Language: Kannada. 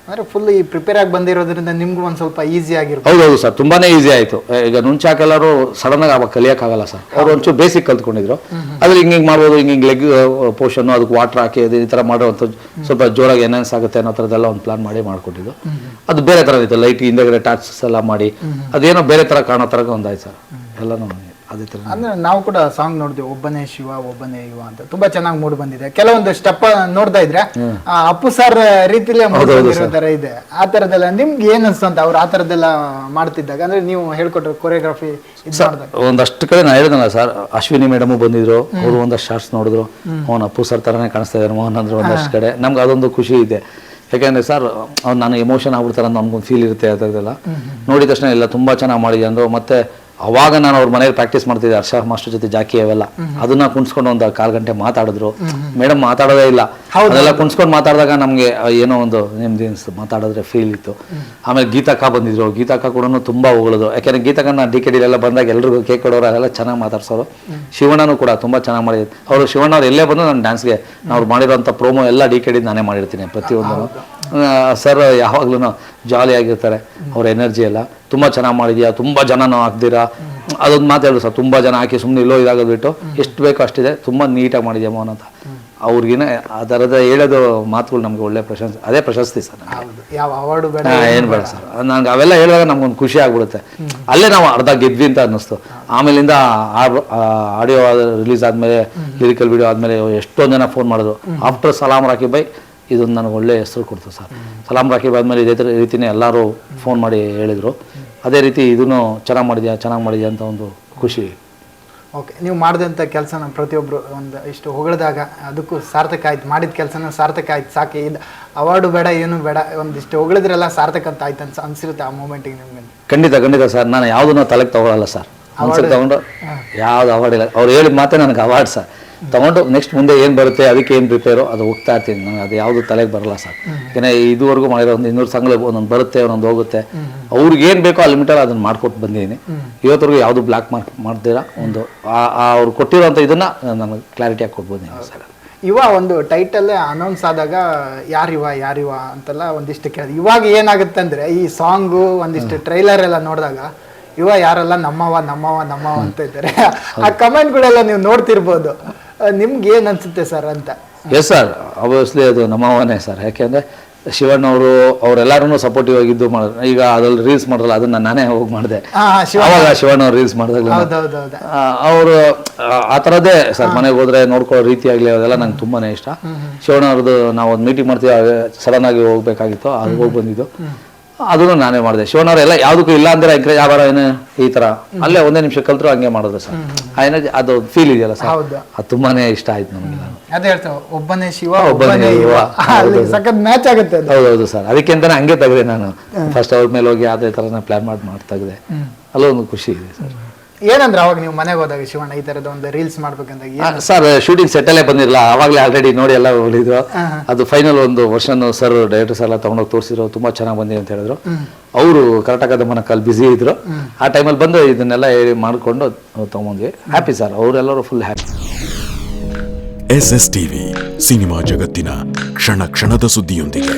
ಅಂದ್ರೆ ಫುಲ್ ಈ ಪ್ರಿಪೇರ್ ಆಗಿ ಬಂದಿರೋದ್ರಿಂದ ನಿಮ್ಗೂ ಒಂದ್ ಸ್ವಲ್ಪ ಈಸಿ ಆಗಿರ್ಬೋದು. ಹೌದೌದು ಸರ್, ತುಂಬಾನೇ ಈಸಿ ಆಯ್ತು. ಈಗ ನುಂಚಾಕೆಲ್ಲರೂ ಸಡನ್ ಆಗಿ ಅವಾಗ ಕಲಿಯಕ್ಕಾಗಲ್ಲ ಸರ್. ಅವ್ರು ಒಂಚೂರು ಬೇಸಿಕ್ ಕಲ್ತ್ಕೊಂಡಿದ್ರು. ಅದ್ರ ಹಿಂಗೆ ಮಾಡ್ಬೋದು, ಹಿಂಗೆ ಲೆಗ್ ಪೋರ್ಷನ್ ಅದಕ್ಕೆ ವಾಟರ್ ಹಾಕಿ ಈ ತರ ಮಾಡುವಂಥ ಸ್ವಲ್ಪ ಜೋರಾಗಿ ಎನ್ಹಾನ್ಸ್ ಆಗುತ್ತೆ ಅನ್ನೋ ಥರದ್ದೆಲ್ಲ ಒಂದು ಪ್ಲಾನ್ ಮಾಡಿ ಮಾಡ್ಕೊಟ್ಟಿದ್ದು. ಅದು ಬೇರೆ ತರ ಇತ್ತು, ಲೈಟ್ ಹಿಂದೆಗಡೆ ಟಾರ್ಚಸ್ ಎಲ್ಲ ಮಾಡಿ ಅದೇನೋ ಬೇರೆ ತರ ಕಾಣೋ ತರ ಒಂದಾಯ್ತು ಸರ್. ಎಲ್ಲನೂ ಅದೇ ತರ. ಅಂದ್ರೆ ನಾವು ಕೂಡ ಸಾಂಗ್ ನೋಡಿದ್ವಿ, ಒಬ್ಬನೇ ಶಿವ ಒಬ್ಬನೇ ಯುವ ಅಂತ, ತುಂಬಾ ಚೆನ್ನಾಗಿ ಮೂಡ್ ಬಂದಿದೆ. ಕೆಲವೊಂದು ಸ್ಟೆಪ್ ನೋಡ್ತಾ ಇದ್ರೆ ಅಪ್ಪು ಸರ್ ರೀತಿಲೇ ಮೂಡಿರೋ ತರ ಇದೆ. ಆ ತರದೆಲ್ಲ ನಿಮ್ಗೆ ಏನ್ ಅನ್ಸ್ತು ಅಂತ ಅವ್ರು ಆ ತರದೆಲ್ಲ ಮಾಡ್ತಿದ್ದಾಗ, ಅಂದ್ರೆ ನೀವು ಹೇಳ್ಕೊಟ್ರೆ ಕೊರಿಯೋಗ್ರಫಿ ಒಂದಷ್ಟು ಕಡೆ ನಾ ಹೇಳಿದ್ನಲ್ಲ ಸರ್, ಅಶ್ವಿನಿ ಮೇಡಮ್ ಬಂದಿದ್ರು, ಅವರು ಒಂದಷ್ಟು ಶಾರ್ಟ್ಸ್ ನೋಡಿದ್ರು, ಅವನು ಅಪ್ಪು ಸರ್ ತರನೇ ಕಾಣಿಸ್ತಾ ಇದ್ದಾರೆ ಮೋಹನ್ ಅಂದ್ರೆ. ಒಂದಷ್ಟು ಕಡೆ ನಮ್ಗೆ ಅದೊಂದು ಖುಷಿ ಇದೆ. ಯಾಕೆಂದ್ರೆ ಸರ್ ಅವ್ನು ನಾನು ಎಮೋಷನ್ ಆಗ್ಬಿಡ್ತಾರೆ ಅಂತ ನಮ್ಗೊಂದು ಫೀಲ್ ಇರುತ್ತೆ. ಅದರದೆಲ್ಲ ನೋಡಿದ ತಕ್ಷಣ ಎಲ್ಲ ತುಂಬಾ ಚೆನ್ನಾಗಿ ಮಾಡಿದೆ ಅಂದ್ರು. ಮತ್ತೆ ಅವಾಗ ನಾನು ಅವ್ರ ಮನೇಲಿ ಪ್ರಾಕ್ಟೀಸ್ ಮಾಡ್ತಿದ್ದೆ, ಹರ್ಷ ಮಾಸ್ಟರ್ ಜೊತೆ ಜಾಕಿ ಅವೆಲ್ಲ. ಅದನ್ನ ಕುಣಿಸ್ಕೊಂಡು ಒಂದು 1/4 ಗಂಟೆ ಮಾತಾಡಿದ್ರು. ಮೇಡಮ್ ಮಾತಾಡೋದೇ ಇಲ್ಲ, ಅದೆಲ್ಲ ಕುಣಿಸ್ಕೊಂಡು ಮಾತಾಡಿದಾಗ ನಮ್ಗೆ ಏನೋ ಒಂದು ನೆಮ್ಮದಿ ಅನಿಸ್ತು, ಮಾತಾಡಿದ್ರೆ ಫೀಲ್ ಇತ್ತು. ಆಮೇಲೆ ಗೀತಕ್ಕ ಬಂದಿದ್ರು, ಗೀತಕ್ಕ ಕೂಡ ತುಂಬಾ ಹೊಗಳಿದ್ರು. ಯಾಕೆಂದ್ರೆ ಗೀತಕ್ಕನ DKD ಎಲ್ಲ ಬಂದಾಗ ಎಲ್ರಿಗೂ ಕೇಕ್ ಕೊಡೋರು, ಅದೆಲ್ಲ ಚೆನ್ನಾಗಿ ಮಾತಾಡ್ಸೋರು. ಶಿವಣ್ಣನೂ ಕೂಡ ತುಂಬಾ ಚೆನ್ನಾಗಿ ಮಾಡಿದ್ರು. ಅವರು ಶಿವಣ್ಣ ಅವ್ರು ಎಲ್ಲೇ ಬಂದು ನನ್ನ ಡ್ಯಾನ್ಸ್ಗೆ ನಾವು ಮಾಡಿರೋಂಥ ಪ್ರೋಮೋ ಎಲ್ಲ DKD ನಾನೇ ಮಾಡಿರ್ತೀನಿ ಪ್ರತಿಯೊಂದನ್ನು. ಸರ್ ಯಾವಾಗ್ಲೂ ಜಾಲಿಯಾಗಿರ್ತಾರೆ, ಅವ್ರ ಎನರ್ಜಿ ಎಲ್ಲ ತುಂಬಾ ಚೆನ್ನಾಗಿ ಮಾಡಿದ್ಯಾ, ತುಂಬಾ ಜನನೂ ಹಾಕ್ದಿರಾ, ಅದೊಂದು ಮಾತಾಡೋದು ಸರ್. ತುಂಬಾ ಜನ ಹಾಕಿ ಸುಮ್ಮನೆ ಇಲ್ಲೋ ಇದಾಗೋದು ಬಿಟ್ಟು ಎಷ್ಟು ಬೇಕೋ ಅಷ್ಟಿದೆ, ತುಂಬಾ ನೀಟಾಗಿ ಮಾಡಿದ್ಯಾ ಮೋಹನ್ ಅಂತ ಅವ್ರಿಗಿನ ಆ ಥರದ ಹೇಳೋದು ಮಾತುಗಳು ನಮ್ಗೆ ಒಳ್ಳೆ ಪ್ರಶಂಸೆ, ಅದೇ ಪ್ರಶಸ್ತಿ ಸರ್. ಯಾವ ಅವಾರ್ಡು ಬೇಡ, ಏನು ಬೇಡ ಸರ್. ನಂಗೆ ಅವೆಲ್ಲ ಹೇಳಿದಾಗ ನಮ್ಗೊಂದು ಖುಷಿ ಆಗ್ಬಿಡುತ್ತೆ. ಅಲ್ಲೇ ನಾವು ಅರ್ಧ ಗೆದ್ವಿ ಅಂತ ಅನ್ನಿಸ್ತು. ಆಮೇಲಿಂದ ಆಡಿಯೋ ರಿಲೀಸ್ ಆದ್ಮೇಲೆ, ಲಿರಿಕಲ್ ವಿಡಿಯೋ ಆದ್ಮೇಲೆ ಎಷ್ಟೊಂದು ಜನ ಫೋನ್ ಮಾಡಿದ್ರು. ಆಫ್ಟರ್ ಸಲಾಮ್ ರಾಕಿ ಬೈ ಇದೊಂದು ನನಗೆ ಒಳ್ಳೆ ಹೆಸರು ಕೊಡ್ತು ಸರ್. ಸಲಾಮ್ ರಾಕಿ ಆದ್ಮೇಲೆ ಇದೇ ರೀತಿನೇ ಎಲ್ಲರೂ ಫೋನ್ ಮಾಡಿ ಹೇಳಿದರು. ಅದೇ ರೀತಿ ಇದನ್ನು ಚೆನ್ನಾಗಿ ಮಾಡಿದ್ಯಾ ಅಂತ ಒಂದು ಖುಷಿ. ಓಕೆ, ನೀವು ಮಾಡಿದಂಥ ಕೆಲಸನ ಪ್ರತಿಯೊಬ್ಬರು ಒಂದು ಇಷ್ಟು ಹೊಗಳಿದಾಗ ಅದಕ್ಕೂ ಸಾರ್ಥಕ ಆಯ್ತು, ಮಾಡಿದ ಕೆಲಸನ ಸಾರ್ಥಕ ಆಯ್ತು, ಸಾಕು, ಇದು ಅವಾರ್ಡು ಬೇಡ ಏನು ಬೇಡ, ಒಂದಿಷ್ಟು ಹೊಗಳಿದ್ರೆಲ್ಲ ಸಾರ್ಥಕ ಅಂತ ಆಯ್ತು ಅನ್ಸಿರುತ್ತೆ ಆ ಮೂಮೆಂಟಿಗೆ ನಿಮ್ಗೆ? ಖಂಡಿತ ಸರ್. ನಾನು ಯಾವುದನ್ನು ತಲೆಗೆ ತಗೊಳ್ಳಲ್ಲ ಸರ್. ಅನ್ಸಕ್ಕೆ ತಗೊಂಡು ಯಾವ್ದು ಅವಾರ್ಡ್ ಇಲ್ಲ, ಅವ್ರು ಹೇಳಿದ ಮಾತೇ ನನಗೆ ಅವಾರ್ಡ್ ಸರ್. ತಗೊಂಡು ನೆಕ್ಸ್ಟ್ ಮುಂದೆ ಏನು ಬರುತ್ತೆ, ಅದಕ್ಕೆ ಏನು ಪ್ರಿಪೇರೋ ಅದು ಹೋಗ್ತಾ ಇರ್ತೀನಿ. ನನಗೆ ಅದು ಯಾವುದು ತಲೆಗೆ ಬರಲ್ಲ ಸರ್. ಯಾಕಂದರೆ ಇದುವರೆಗೂ ಮಾಡಿರೋ ಒಂದು 200 ಸಾಂಗ್ಗಳು ಒಂದೊಂದು ಬರುತ್ತೆ, ಒಂದೊಂದು ಹೋಗುತ್ತೆ. ಅವ್ರಿಗೆ ಏನು ಬೇಕೋ ಆ ಲಿಮಿಟಲ್ಲಿ ಅದನ್ನು ಮಾಡ್ಕೊಟ್ಟು ಬಂದಿದ್ದೀನಿ. ಇವತ್ತರೆಗೂ ಯಾವುದು ಬ್ಲ್ಯಾಕ್ ಮಾರ್ಕ್ ಮಾಡ್ತೀರಾ, ಒಂದು ಅವ್ರು ಕೊಟ್ಟಿರೋಂಥ ಇದನ್ನು ನನಗೆ ಕ್ಲಾರಿಟಿಯಾಗಿ ಕೊಟ್ಬೋದಿದ್ದೀನಿ ಸರ್. ಯುವ ಒಂದು ಟೈಟಲ್ಲೇ ಅನೌನ್ಸ್ ಆದಾಗ ಯಾರಿವ ಅಂತೆಲ್ಲ ಒಂದಿಷ್ಟು ಕೇಳಿದೆ. ಇವಾಗ ಏನಾಗುತ್ತೆ ಅಂದರೆ ಈ ಸಾಂಗು ಒಂದಿಷ್ಟು ಟ್ರೈಲರ್ ಎಲ್ಲ ನೋಡಿದಾಗ ಯುವ ಯಾರೆಲ್ಲ ನಮ್ಮವ ಅಂತ ಇದ್ದಾರೆ. ಆ ಕಮೆಂಟ್ಗಳೆಲ್ಲ ನೀವು ನೋಡ್ತಿರ್ಬೋದು. ನಿಮ್ಗೆ ಏನು ಅನ್ಸುತ್ತೆ ಸರ್ ಅಂತ? ಎಸ್ ಸರ್, ಆಬ್ವಿಯಸ್ಲಿ ಅದು ನಮ್ಮವನೇ ಸರ್. ಯಾಕೆಂದರೆ ಶಿವಣ್ಣವರು ಅವರೆಲ್ಲರೂ ಸಪೋರ್ಟಿವ್ ಆಗಿದ್ದು ಮಾಡಿದ್ರು. ಈಗ ಅದ್ರಲ್ಲಿ ರೀಲ್ಸ್ ಮಾಡಿದ್ರಲ್ಲ, ಅದನ್ನ ನಾನೇ ಹೋಗಿ ಮಾಡಿದೆ. ಅವಾಗ ಶಿವಣ್ಣವ್ರು ರೀಲ್ಸ್ ಮಾಡಿದಾಗ ಅವರು ಆ ಥರದ್ದೇ ಸರ್. ಮನೆಗೆ ಹೋದ್ರೆ ನೋಡ್ಕೊಳ್ಳೋ ರೀತಿ ಆಗಲಿ ಅದೆಲ್ಲ ನಂಗೆ ತುಂಬಾನೇ ಇಷ್ಟ. ಶಿವಣ್ಣವ್ರದ್ದು ನಾವು ಒಂದು ಮೀಟಿಂಗ್ ಮಾಡ್ತೀವಿ, ಸಡನ್ ಆಗಿ ಹೋಗ್ಬೇಕಾಗಿತ್ತು, ಅದು ಹೋಗಿ ಬಂದಿದ್ದು, ಅದನ್ನು ನಾನೇ ಮಾಡಿದೆ. ಶಿವಣ್ಣವ್ರೆಲ್ಲ ಯಾವುದಕ್ಕೂ ಇಲ್ಲ ಅಂದ್ರೆ ಯಾವ ಏನು ಈ ತರ ಅಲ್ಲೇ ಒಂದೇ ನಿಮಿಷ ಕಲ್ತರು ಹಂಗೆ ಮಾಡಿದ್ರೆ ಸರ್. ಆ ಎನರ್ಜಿ, ಅದು ಫೀಲ್ ಇದೆಯಲ್ಲ ಸರ್, ಅದು ತುಂಬಾನೇ ಇಷ್ಟ ಆಯ್ತು ನಮಗೆ. ಅದೇ ಹೇಳ್ತಾವೆ, ಒಬ್ಬನೇ ಶಿವ ಒಬ್ಬನೇ ಯುವ, ಸಖತ್ ಮ್ಯಾಚ್ ಆಗುತ್ತೆ. ಹೌದೌದು ಸರ್, ಅದಕ್ಕೆ ಅಂತಾನೆ ಹಂಗೆ ತೆಗೆದೆ ನಾನು. ಫಸ್ಟ್ ಅವ್ರ ಮೇಲೆ ಹೋಗಿ ಅದೇ ತರ ಪ್ಲಾನ್ ಮಾಡಿ ತೆಗೆದೆ. ಅಲ್ಲೊಂದು ಖುಷಿ ಇದೆ ಸರ್. ಏನಂದ್ರೆ ಅವಾಗ ನೀವು ಮನೆಗೆ ಹೋದಾಗ ಶಿವಣ್ಣ ಈ ತರದ ಒಂದು ರೀಲ್ಸ್ ಮಾಡ್ಬೇಕಂತ ಸರ್, ಶೂಟಿಂಗ್ ಸೆಟ್ ಅಲ್ಲೇ ಬಂದಿರಲ್ಲ, ಅವಾಗಲೇ ಆಲ್ರೆಡಿ ನೋಡಿ ಎಲ್ಲ ಹೋಗಿದ್ರು. ಅದು ಫೈನಲ್ ಒಂದು ವರ್ಷನ್ ಸರ್ ಡೈರೆಕ್ಟರ್ಸ್ ಎಲ್ಲ ತಗೊಂಡೋಗಿ ತೋರಿಸಿದ್ರು, ತುಂಬಾ ಚೆನ್ನಾಗಿ ಬಂದಿದೆ ಅಂತ ಹೇಳಿದ್ರು. ಅವರು ಕರ್ನಾಟಕದ ಮನಕಲ್ಲಿ ಬ್ಯುಸಿ ಇದ್ರು. ಆ ಟೈಮಲ್ಲಿ ಬಂದು ಇದನ್ನೆಲ್ಲ ಮಾಡಿಕೊಂಡು ತಗೊಂಡ್ವಿ. ಹ್ಯಾಪಿ ಸರ್, ಅವರೆಲ್ಲರೂ full happy. SS TV cinema ಜಗತ್ತಿನ ಕ್ಷಣ ಕ್ಷಣದ ಸುದ್ದಿಯೊಂದಿಗೆ.